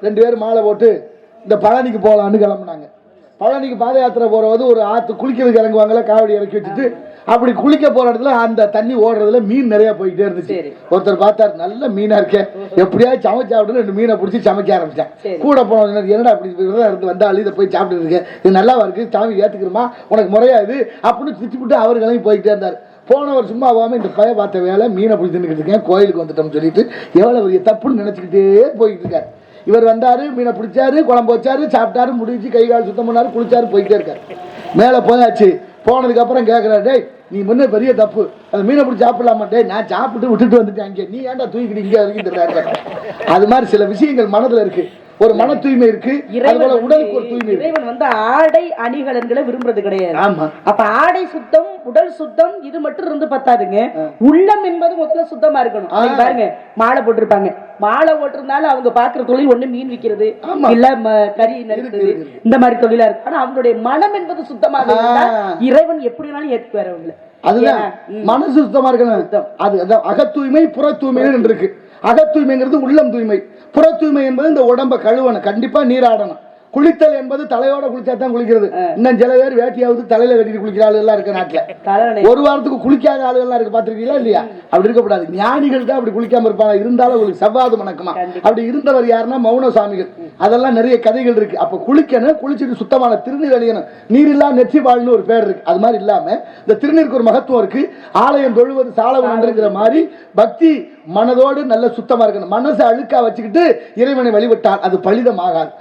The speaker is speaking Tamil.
2 பேரும் மாலை போட்டு இந்த பழனிக்கு போகலான்னு கிளம்புனாங்க. பழனிக்கு பாத யாத்திரை போறது ஒரு ஆற்று குளிக்கிறதுக்கு இறங்குவாங்கல்ல, காவடி இறக்கி வச்சுட்டு அப்படி குளிக்க போற இடத்துல அந்த தண்ணி ஓடுறதுல மீன் நிறைய போயிட்டே இருந்துச்சு. ஒருத்தர் பார்த்தாரு, நல்ல மீனா இருக்கேன், எப்படியாவது சமைச்சு சாப்பிட்டு 2 மீனை பிடிச்சி சமைக்க ஆரம்பிச்சேன். கூட போன என்னடா அப்படி இருந்து வந்தாலும் இதை போய் சாப்பிட்டு இருக்கேன், இது நல்லா இருக்கு, சாமி ஏத்துக்கிறோமா, உனக்கு முறையாது அப்படின்னு திட்டிவிட்டு அவர் கிளம்பி போயிட்டே இருந்தார். போனவர் சும்மா ஆகாம இந்த பய பார்த்த வேலை மீனை பிடிச்சி தின்னுக்கிட்டு இருக்கேன், கோயிலுக்கு வந்துட்டோம்னு சொல்லிட்டு எவ்வளவு பெரிய தப்புன்னு நினைச்சுக்கிட்டே போயிட்டு இருக்காரு. இவர் வந்தாரு, மீனை பிடிச்சாரு, குழம்பு வச்சாரு, சாப்பிட்டாரு, முடிஞ்சு கை கால் சுத்தம் பண்ணாரு, குளிச்சாரு, போயிட்டே இருக்காரு. மேலே போயாச்சு. போனதுக்கு அப்புறம் கேட்கிறாரு, டேய் நீ முன்ன பெரிய தப்பு, அந்த மீனை பிடிச்சி சாப்பிடலாமா? டேய் நான் சாப்பிட்டு விட்டுட்டு வந்துட்டேன், அங்கே நீ ஏன்டா தூக்கிட்டு இங்கே வரைக்கும். அது மாதிரி சில விஷயங்கள் மனதில் இருக்கு. ஒரு மன தூய்மை இருக்கு, உடலுக்கு ஒரு தூய்மை. இறைவன் வந்து ஆடை அணிகலன்களை விரும்புறது கிடையாது. ஆமா, அப்ப ஆடை சுத்தம், உடல் சுத்தம், இது மட்டும் இருந்து பத்தாதுங்க. உள்ளம் என்பது முதல்ல சுத்தமா இருக்கணும். பாருங்க, மாலை போட்டிருப்பாங்க, மாலை போட்டிருந்தாலும் அவங்க பாக்குற தொழில் ஒண்ணு மீன் விற்கிறது, இல்ல கறி நறுக்கிறது, இந்த மாதிரி தொழிலா இருக்கு. ஆனா அவங்களுடைய மனம் என்பது சுத்தமாக இறைவன் எப்படி வேணாலும் ஏற்றுவாரு அவங்களை. அதுதான் மனசு சுத்தமா இருக்கணும். அது அக தூய்மை, புற தூய்மைன்னு இருக்கு. அக தூய்மைங்கிறது உள்ளம் தூய்மை, புற தூய்மை என்பது இந்த உடம்ப கழுவணும், கண்டிப்பா நீராடணும். குளித்தல் என்பது தலையோட குளிச்சா தான் குளிக்கிறது. இன்னும் சில பேர் வேட்டியாவது தலையில கட்டிட்டு குளிக்கிற ஆளு எல்லாம் இருக்கு நாட்டுல. ஒரு வாரத்துக்கு குளிக்காத ஆளு எல்லாம் இருக்கு, பாத்துருக்கீங்களா இல்லையா? அப்படி இருக்கக்கூடாது. ஞானிகள் தான் அப்படி குளிக்காம இருப்பாங்க. இருந்தாலும் உங்களுக்கு செவ்வாது வணக்கமா. அப்படி இருந்தவர் யாருன்னா மௌன சுவாமிகள். அதெல்லாம் நிறைய கதைகள் இருக்கு. அப்ப குளிக்கணும், குளிச்சுட்டு சுத்தமான திருநீர் அழியணும். நீர் இல்லா நெற்றி வாழ்னு ஒரு பேர் இருக்கு. அது மாதிரி இல்லாம இந்த திருநீருக்கு ஒரு மகத்துவம் இருக்கு. ஆலயம் தொழுவது சாலவன்ங்கிற மாதிரி பக்தி மனதோடு நல்ல சுத்தமா இருக்கணும். மனசை அழுக்கா வச்சுக்கிட்டு இறைவனை வழிபட்டால் அது பலிதமாகாது.